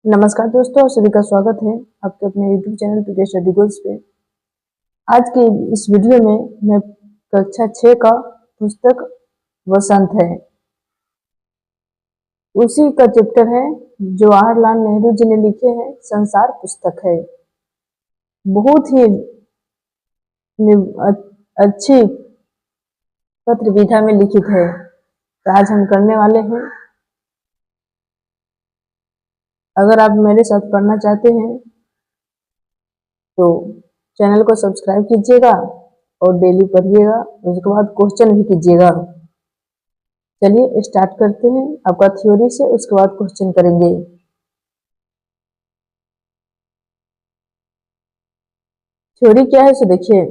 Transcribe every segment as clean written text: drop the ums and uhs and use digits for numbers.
नमस्कार दोस्तों, आप सभी का स्वागत है आपके अपने YouTube channel PK study goals पे। आज के इस वीडियो में मैं कक्षा 6 का पुस्तक वसंत है, उसी का चैप्टर है जो जवाहरलाल नेहरू जी ने लिखे हैं। संसार पुस्तक है, बहुत ही अच्छी पत्र विधा में लिखित है। तो आज हम करने वाले हैं। अगर आप मेरे साथ पढ़ना चाहते हैं तो चैनल को सब्सक्राइब कीजिएगा और डेली पढ़िएगा, उसके बाद क्वेश्चन भी कीजिएगा। चलिए स्टार्ट करते हैं आपका थ्योरी से, उसके बाद क्वेश्चन करेंगे। थ्योरी क्या है सो देखिए।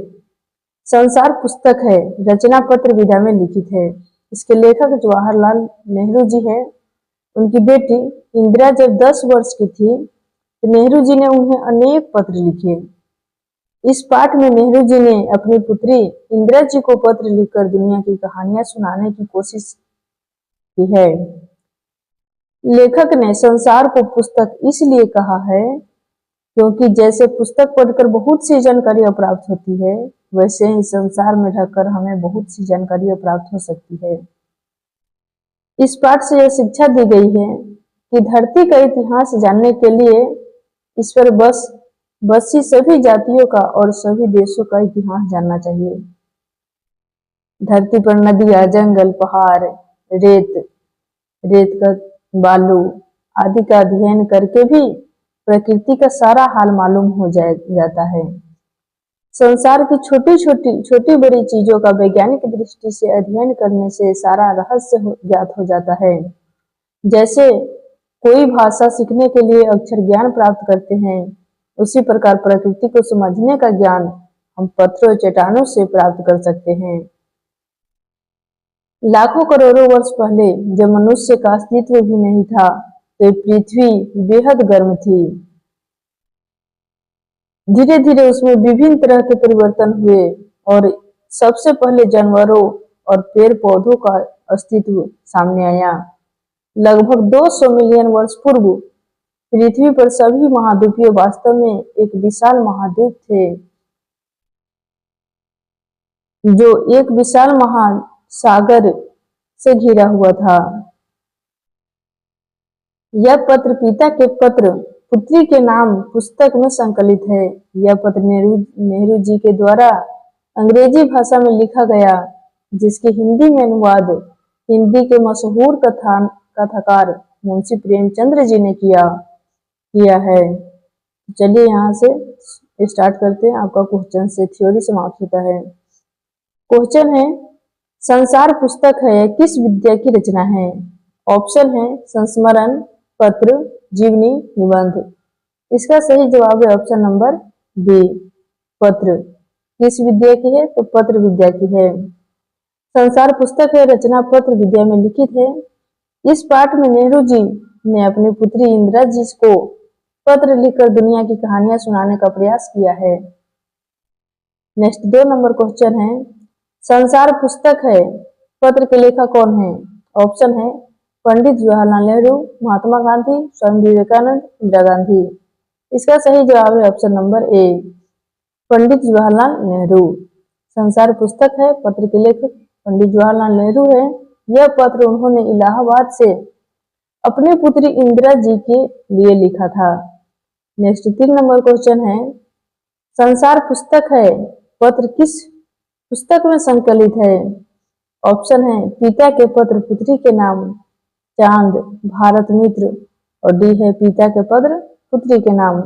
संसार पुस्तक है, रचना पत्र विधा में लिखित है। इसके लेखक जवाहरलाल नेहरू जी हैं। उनकी बेटी इंदिरा जब 10 वर्ष की थी तो नेहरू जी ने उन्हें अनेक पत्र लिखे। इस पाठ में नेहरू जी ने अपनी पुत्री इंदिरा जी को पत्र लिखकर दुनिया की कहानियां सुनाने की कोशिश की है। लेखक ने संसार को पुस्तक इसलिए कहा है क्योंकि जैसे पुस्तक पढ़कर बहुत सी जानकारियां प्राप्त होती है, वैसे ही संसार में रहकर हमें बहुत सी जानकारियां प्राप्त हो सकती है। इस पाठ से यह शिक्षा दी गई है कि धरती का इतिहास जानने के लिए इस पर बसी सभी जातियों का और सभी देशों का इतिहास जानना चाहिए। धरती पर नदियां, जंगल, पहाड़, रेत का बालू आदि का अध्ययन करके भी प्रकृति का सारा हाल मालूम हो जाता है। संसार की छोटी बड़ी चीजों का वैज्ञानिक दृष्टि से अध्ययन करने से सारा रहस्य ज्ञात हो जाता है। जैसे कोई भाषा सीखने के लिए अक्षर ज्ञान प्राप्त करते हैं, उसी प्रकार प्रकृति को समझने का ज्ञान हम पत्थरों चट्टानों से प्राप्त कर सकते हैं। लाखों करोड़ों वर्ष पहले जब मनुष्य का अस्तित्व भी नहीं था तो पृथ्वी बेहद गर्म थी। धीरे धीरे उसमें विभिन्न तरह के परिवर्तन हुए और सबसे पहले जानवरों और पेड़ पौधों का अस्तित्व सामने आया। लगभग 200 मिलियन वर्ष पूर्व पृथ्वी पर सभी महाद्वीप वास्तव में एक विशाल महाद्वीप थे, जो एक विशाल महासागर से घिरा हुआ था। यह पत्र पिता के पत्र पुत्री के नाम पुस्तक में संकलित है। यह पत्र नेहरू जी के द्वारा अंग्रेजी भाषा में लिखा गया, जिसके हिंदी में अनुवाद हिंदी के मशहूर कथाकार मुंशी प्रेमचंद्र जी ने किया है। चलिए यहाँ से स्टार्ट करते हैं। आपका क्वेश्चन से थ्योरी समाप्त होता है। क्वेश्चन है, संसार पुस्तक है किस विद्या की रचना है? ऑप्शन है संस्मरण, पत्र, जीवनी, निबंध। इसका सही जवाब है ऑप्शन नंबर बी, पत्र। किस विद्या की है? तो पत्र विद्या की है। संसार पुस्तक है, रचना पत्र विद्या में लिखित है। इस पाठ में नेहरू जी ने अपनी पुत्री इंदिरा जी को पत्र लिखकर दुनिया की कहानियां सुनाने का प्रयास किया है। नेक्स्ट 2 नंबर क्वेश्चन है, संसार पुस्तक है पत्र के लेखक कौन है? ऑप्शन है पंडित जवाहरलाल नेहरू, महात्मा गांधी, स्वामी विवेकानंद, इंदिरा गांधी। इसका सही जवाब है option number A, Pandit Jawaharlal Nehru. संसार पुस्तक है, पत्र के लेखक पंडित जवाहरलाल नेहरू है। यह पत्र उन्होंने इलाहाबाद से अपनी पुत्री इंदिरा जी के लिए लिखा था। नेक्स्ट 3 नंबर क्वेश्चन है, संसार पुस्तक है पत्र किस पुस्तक में संकलित है? ऑप्शन है पिता के पत्र पुत्री के नाम, चांद, भारत मित्र, और डी है पिता के पत्र पुत्री के नाम।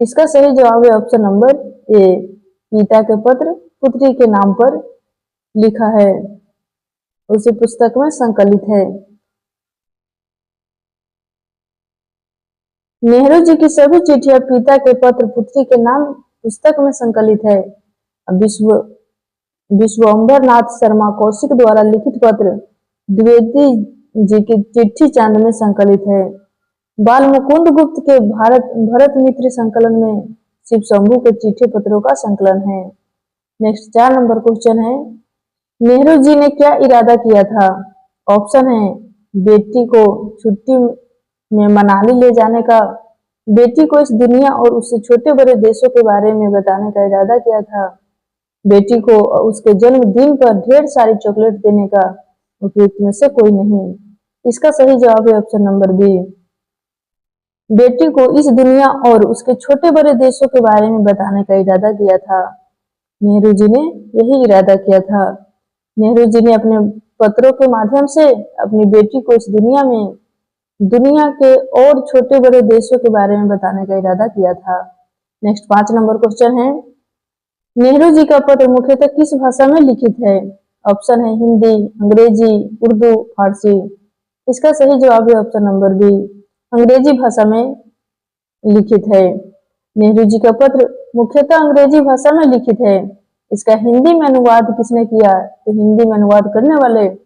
इसका सही जवाब है ऑप्शन नंबर ए, पिता के पत्र पुत्री के नाम पर लिखा है, उसी पुस्तक में संकलित है। नेहरू जी की सभी चिट्ठियां पिता के पत्र पुत्री के नाम पुस्तक में संकलित है। विश्वम्भर नाथ शर्मा कौशिक द्वारा लिखित पत्र द्विवेदी जी की चिट्ठी चांद में संकलित है। बाल मुकुंद गुप्त के भरत मित्र संकलन में शिव शंभू के चिट्ठी पत्रों का संकलन है। नेक्स्ट 4 नंबर क्वेश्चन है, नेहरू जी ने क्या इरादा किया था? ऑप्शन है बेटी को छुट्टी में मनाली ले जाने का, बेटी को इस दुनिया और उससे छोटे बड़े देशों के बारे में बताने का इरादा किया था। बेटी को उसके जन्मदिन पर ढेर सारी चॉकलेट देने का उपयुक्त में से कोई नहीं। इसका सही जवाब है ऑप्शन नंबर बी। बेटी को इस दुनिया और उसके छोटे बड़े देशों के बारे में बताने का इरादा किया था। नेहरू जी ने यही इरादा किया था। नेहरू जी ने अपने पत्रों के माध्यम से अपनी बेटी को इस दुनिया के और छोटे बड़े देशों के बारे में बताने का इरादा किया था। नेक्स्ट 5 नंबर क्वेश्चन है, नेहरू जी का पत्र मुख्यतः किस भाषा में लिखित है? ऑप्शन है हिंदी, अंग्रेजी, उर्दू, फारसी। इसका सही जवाब है ऑप्शन नंबर बी, अंग्रेजी भाषा में लिखित है। नेहरू जी का पत्र मुख्यतः अंग्रेजी भाषा में लिखित है। इसका हिंदी में अनुवाद किसने किया? तो हिंदी में अनुवाद करने वाले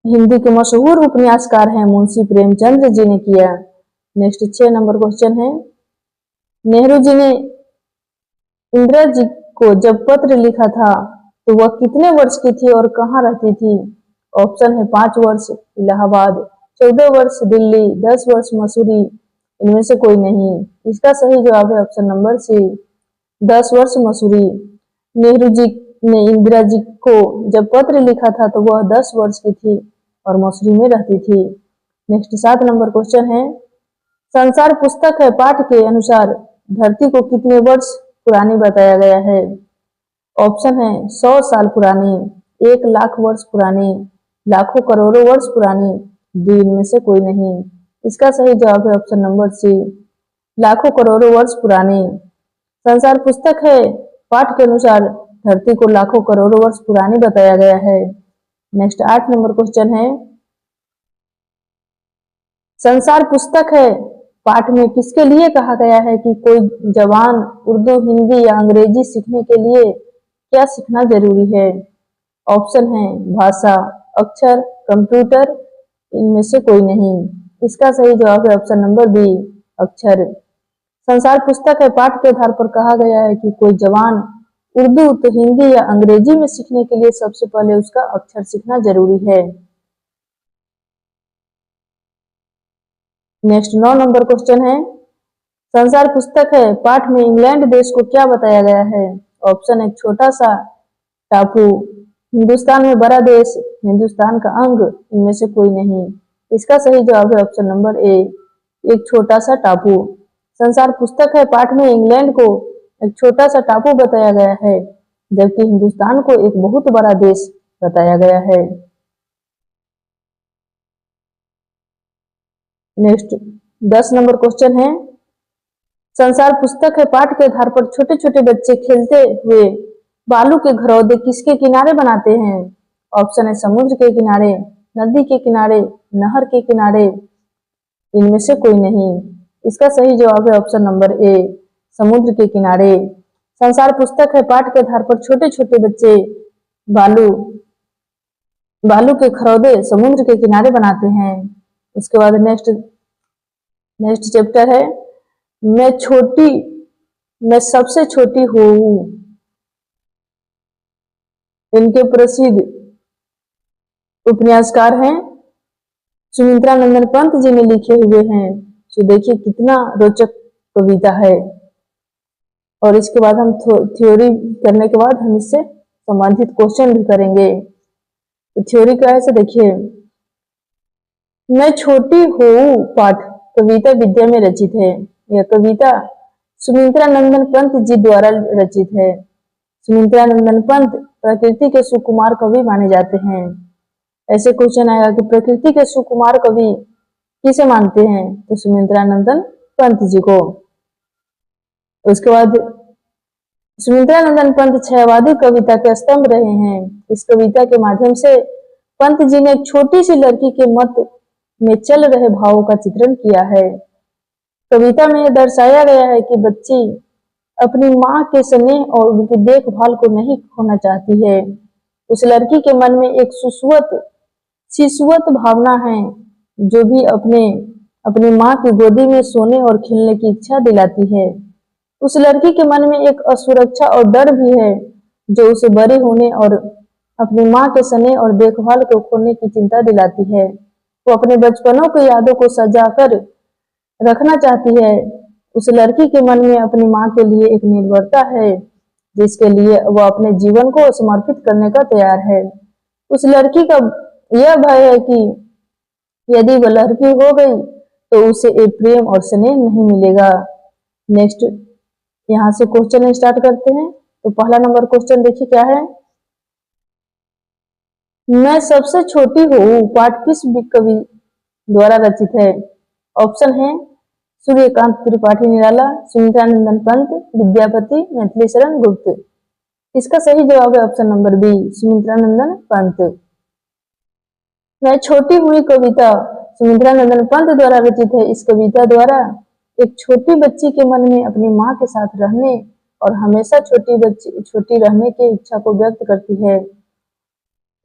हिंदी के मशहूर उपन्यासकार हैं मुंशी प्रेमचंद्र जी ने किया। नेक्स्ट 6 नंबर क्वेश्चन है, नेहरू जी ने इंदिरा जी को जब पत्र लिखा था तो वह कितने वर्ष की थी और कहाँ रहती थी? ऑप्शन है 5 वर्ष इलाहाबाद, 14 वर्ष दिल्ली, 10 वर्ष मसूरी। इनमें से कोई नहीं। इसका सही जवाब है ऑप्शन नंबर सी, 10 वर्ष मसूरी। नेहरू जी ने इंदिरा जी को जब पत्र लिखा था तो वह 10 वर्ष की थी और मसूरी में रहती थी। नेक्स्ट 7 नंबर क्वेश्चन है, संसार पुस्तक है पाठ के अनुसार धरती को कितने वर्ष पुरानी बताया गया है? ऑप्शन है 100 साल पुरानी, 1 लाख वर्ष पुरानी, लाखों करोड़ों वर्ष पुरानी, डी इनमें से कोई नहीं। इसका सही जवाब है ऑप्शन नंबर सी, लाखों करोड़ों वर्ष पुरानी। संसार पुस्तक है पाठ के अनुसार धरती को लाखों करोड़ों वर्ष पुरानी बताया गया है। नेक्स्ट 8 नंबर क्वेश्चन है, संसार पुस्तक है पाठ में किसके लिए कहा गया है कि कोई जवान उर्दू, हिंदी या अंग्रेजी सीखने के लिए क्या सीखना जरूरी है? ऑप्शन है भाषा, अक्षर, कंप्यूटर। इनमें से कोई नहीं। इसका सही जवाब है ऑप्शन नंबर बी, अक्षर। संसार पुस्तक है पाठ के आधार पर कहा गया है कि कोई जवान उर्दू तो हिंदी या अंग्रेजी में सीखने के लिए सबसे पहले उसका अक्षर सीखना जरूरी है। नेक्स्ट 9 नंबर क्वेश्चन है, संसार पुस्तक है पाठ में इंग्लैंड देश को क्या बताया गया है? ऑप्शन एक छोटा सा टापू, हिंदुस्तान में बड़ा देश, हिंदुस्तान का अंग। इनमें से कोई नहीं। इसका सही जवाब है ऑप्शन नंबर ए, एक छोटा सा टापू। संसार पुस्तक है पाठ में इंग्लैंड को एक छोटा सा टापू बताया गया है, जबकि हिंदुस्तान को एक बहुत बड़ा देश बताया गया है। नेक्स्ट 10 नंबर क्वेश्चन है, संसार पुस्तक है पाठ के आधार पर छोटे छोटे बच्चे खेलते हुए बालू के घरौंदे किसके किनारे बनाते हैं? ऑप्शन है समुद्र के किनारे, नदी के किनारे, नहर के किनारे। इनमें से कोई नहीं। इसका सही जवाब है ऑप्शन नंबर ए, समुद्र के किनारे। संसार पुस्तक है पाठ के आधार पर छोटे छोटे बच्चे बालू के घरौंदे समुद्र के किनारे बनाते हैं। उसके बाद नेक्स्ट चैप्टर है, मैं सबसे छोटी हूँ। इनके प्रसिद्ध उपन्यासकार हैं सुमित्रा नंदन पंत जी ने लिखे हुए हैं। तो देखिए कितना रोचक कविता है। और इसके बाद हम थ्योरी करने के बाद हम इससे संबंधित क्वेश्चन भी करेंगे। तो थ्योरी क्या है से देखिए, मैं छोटी हूँ पाठ कविता विद्या में रचित है। यह कविता सुमित्रा नंदन पंत जी द्वारा रचित है। सुमित्रा नंदन पंत प्रकृति के सुकुमार कवि माने जाते हैं। ऐसे क्वेश्चन आएगा कि प्रकृति के सुकुमार कवि किसे मानते हैं? तो सुमित्रा नंदन पंत जी को। उसके बाद सुमित्रा नंदन पंत छायावादी कविता के स्तंभ रहे हैं। इस कविता के माध्यम से पंत जी ने एक छोटी सी लड़की के मत में चल रहे भावों का चित्रण किया है। कविता में यह दर्शाया गया है कि बच्ची अपनी माँ के स्नेह और उनकी देखभाल को नहीं खोना चाहती है। उस लड़की के मन में एक शिशुवत भावना है जो भी अपनी माँ की गोदी में सोने और खेलने की इच्छा दिलाती है। उस लड़की के मन में एक असुरक्षा और डर भी है जो उसे बड़े होने और अपनी माँ के स्नेह और देखभाल को खोने की चिंता दिलाती है। वो अपने बचपनों की यादों को सजा कर रखना चाहती है। उस लड़की के मन में अपनी माँ के लिए एक निर्भरता है, जिसके लिए वह अपने जीवन को समर्पित करने का तैयार है। उस लड़की का यह भय है कि यदि वह लड़की हो गई तो उसे एक प्रेम और स्नेह नहीं मिलेगा। नेक्स्ट यहाँ से क्वेश्चन स्टार्ट करते हैं। तो पहला नंबर क्वेश्चन देखिए क्या है। मैं सबसे छोटी हूँ पाठ किस कवि द्वारा रचित है? ऑप्शन है सूर्यकांत त्रिपाठी निराला, सुमित्रानंदन पंत, विद्यापति, मैथिली शरण गुप्त। इसका सही जवाब है option number B, Sumitranandan Pant. मैं छोटी हुई कविता सुमित्रानंदन पंत द्वारा रचित है। इस कविता द्वारा एक छोटी बच्ची के मन में अपनी माँ के साथ रहने और हमेशा छोटी रहने की इच्छा को व्यक्त करती है।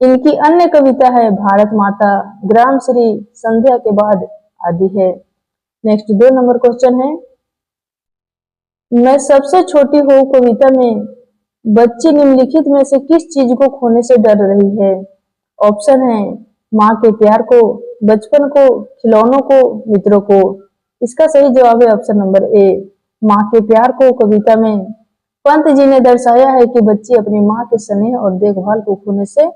इनकी अन्य कविता है भारत माता, ग्राम श्री, संध्या के बाद आदि है। नेक्स्ट 2 नंबर क्वेश्चन है। मैं सबसे छोटी हूँ कविता में बच्ची निम्नलिखित में से किस चीज को खोने से डर रही है? ऑप्शन है माँ के प्यार को, बचपन को, खिलौनों को, मित्रों को। इसका सही जवाब है ऑप्शन नंबर ए, माँ के प्यार को। कविता में पंत जी ने दर्शाया है कि बच्ची अपनी माँ के स्नेह और देखभाल को खोने से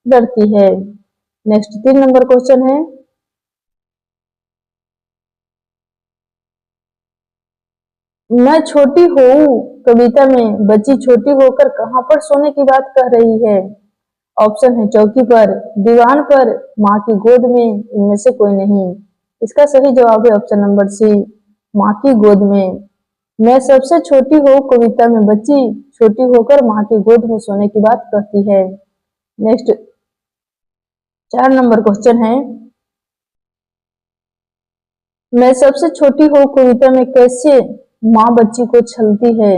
डरती है। नेक्स्ट 3 नंबर क्वेश्चन है। मैं छोटी हूँ कविता में बच्ची छोटी होकर कहां पर सोने की बात कह रही है? ऑप्शन है चौकी पर, दीवान पर, माँ की गोद में, इनमें से कोई नहीं। इसका सही जवाब है ऑप्शन नंबर सी, माँ की गोद में। मैं सबसे छोटी हूँ कविता में बच्ची छोटी होकर माँ की गोद में सोने की बात कहती है। नेक्स्ट 4 नंबर क्वेश्चन है। मैं सबसे छोटी हूँ कविता में कैसे माँ बच्ची को छलती है?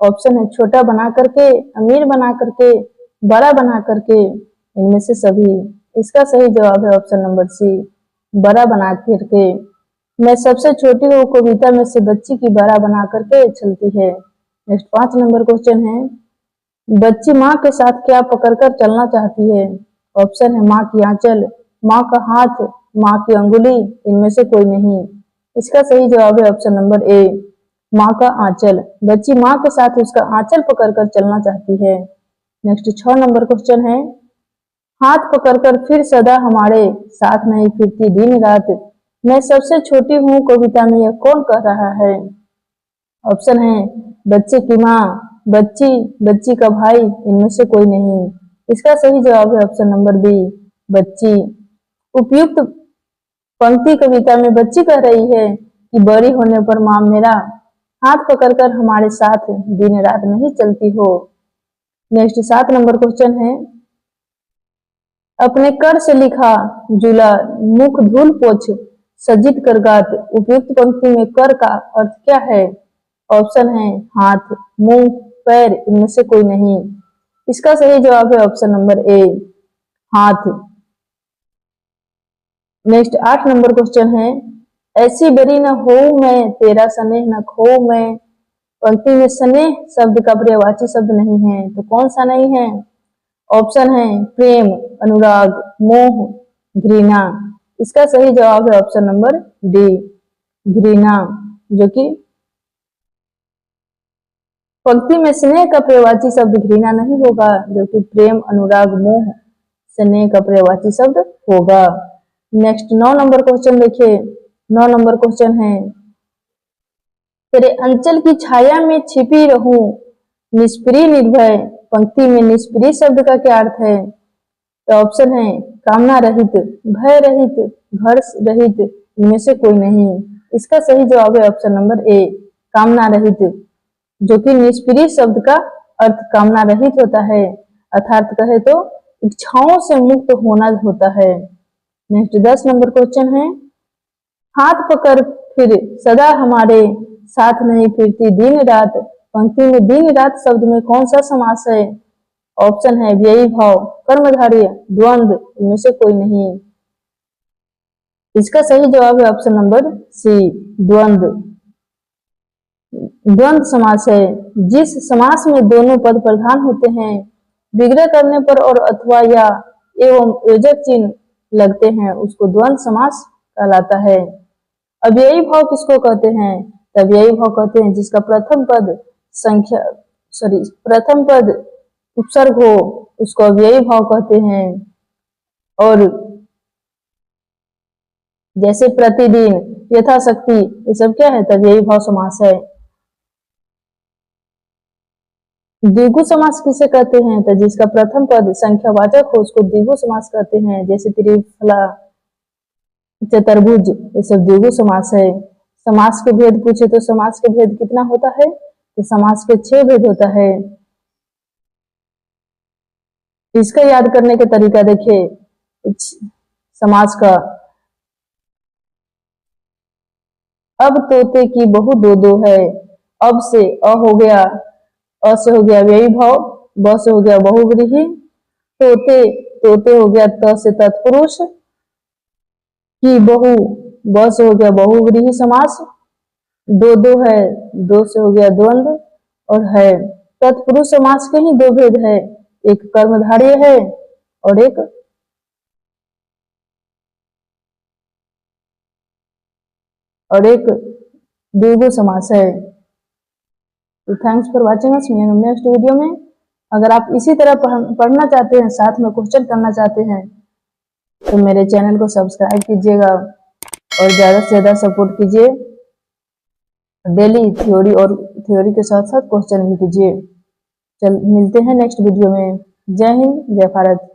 ऑप्शन है छोटा बना करके, अमीर बना करके, बड़ा बना करके, इनमें से सभी। इसका सही जवाब है ऑप्शन नंबर सी, बड़ा बना करके। मैं सबसे छोटी हूँ कविता में से बच्ची की बड़ा बना करके छलती है। नेक्स्ट 5 नंबर क्वेश्चन है। बच्ची माँ के साथ क्या पकड़कर चलना चाहती है? ऑप्शन है माँ की आंचल, माँ का हाथ, माँ की अंगुली, इनमें से कोई नहीं। इसका सही जवाब है ऑप्शन नंबर ए, माँ का आंचल। बच्ची माँ के साथ उसका आंचल पकड़कर चलना चाहती है। नेक्स्ट 6 नंबर क्वेश्चन है। हाथ पकड़कर फिर सदा हमारे साथ नहीं फिरती दिन रात, मैं सबसे छोटी हूँ कविता में यह कौन कह रहा है? ऑप्शन है बच्चे की माँ, बच्ची, बच्ची का भाई, इनमें से कोई नहीं। इसका सही जवाब है ऑप्शन नंबर बी, बच्ची। उपयुक्त पंक्ति कविता में बच्ची कह रही है कि बड़ी होने पर माँ मेरा हाथ पकड़कर हमारे साथ दिन रात नहीं चलती हो। नेक्स्ट 7 नंबर क्वेश्चन है। अपने कर से लिखा झूला मुख धूल पोछ सज्जित कर गात, उपयुक्त पंक्ति में कर का अर्थ क्या है? ऑप्शन है हाथ, मुंह, पैर, इनमें से कोई नहीं। इसका सही जवाब है ऑप्शन नंबर ए, हाथ। नेक्स्ट 8 नंबर क्वेश्चन है। ऐसी बरी न हो मैं तेरा स्नेह न खो मैं, पंक्ति में स्नेह शब्द का पर्यायवाची शब्द नहीं है, तो कौन सा नहीं है? ऑप्शन है प्रेम, अनुराग, मोह, घृणा। इसका सही जवाब है ऑप्शन नंबर डी, घृणा, जो कि पंक्ति में स्नेह का पर्यायवाची शब्द घृणा नहीं होगा, जबकि प्रेम, अनुराग, मोह स्नेह का पर्यायवाची शब्द होगा। नेक्स्ट 9 नंबर क्वेश्चन देखिए। 9 नंबर क्वेश्चन है। तेरे अंचल की छाया में छिपी रहूं निष्प्रिय निर्भय, पंक्ति में निष्प्रिय शब्द का क्या अर्थ है? तो ऑप्शन है कामना रहित, भय रहित, घर रहित, इनमें से कोई नहीं। इसका सही जवाब है ऑप्शन नंबर ए, कामना रहित, जो कि निष्प्रिय शब्द का अर्थ कामना रहित होता है, अर्थात कहे तो इच्छाओं से मुक्त होना होता है। नेक्स्ट 10 नंबर क्वेश्चन है। हाथ पकड़ फिर सदा हमारे साथ नहीं फिरती दिन रात, पंक्ति में दिन रात शब्द में कौन सा समास है? ऑप्शन है व्ययी भाव, कर्मधारय, द्वंद्व, इनमें से कोई नहीं। इसका सही जवाब है ऑप्शन नंबर सी, द्वंद्व। द्वंद्व समास है जिस समास में दोनों पद प्रधान होते हैं, विग्रह करने पर और अथवा या एवं योजक चिन्ह लगते हैं उसको द्वंद्व समास कहलाता है। अव्ययी भाव किसको कहते हैं? तो अव्ययी भाव कहते हैं जिसका प्रथम पद उपसर्ग हो उसको अव्ययी भाव कहते हैं। और जैसे प्रतिदिन, यथाशक्ति, ये सब क्या है? तो अव्ययी भाव समास है। द्विगु समास किसे कहते हैं? तो जिसका प्रथम पद संख्यावाचक हो उसको द्विगु समास कहते हैं। जैसे त्रिफला, चतुर्भुज, ये सब द्विगु समास है। समास के भेद पूछे तो समास के भेद कितना होता है? तो समास के 6 भेद होता है। इसका याद करने का तरीका देखिए समास का। अब तोते की बहू दो दो है। अब से अ हो गया, अ से हो गया अव्ययी भाव, ब से हो गया बहुव्रीहि, तोते, तोते हो गया त से तत्पुरुष, की बहू, ब से हो गया बहुव्रीहि समास, दो दो है, दो से हो गया द्वंद्व, और है। तत्पुरुष समास के ही 2 भेद है, एक कर्मधारय है और एक द्विगु समास है। तो thanks for watching us. Next video में अगर आप इसी तरह पढ़ना चाहते हैं, साथ में क्वेश्चन करना चाहते हैं, तो मेरे चैनल को सब्सक्राइब कीजिएगा और ज़्यादा से ज़्यादा सपोर्ट कीजिए। डेली थ्योरी के साथ साथ क्वेश्चन भी कीजिए। चल मिलते हैं नेक्स्ट वीडियो में। जय हिंद, जय भारत।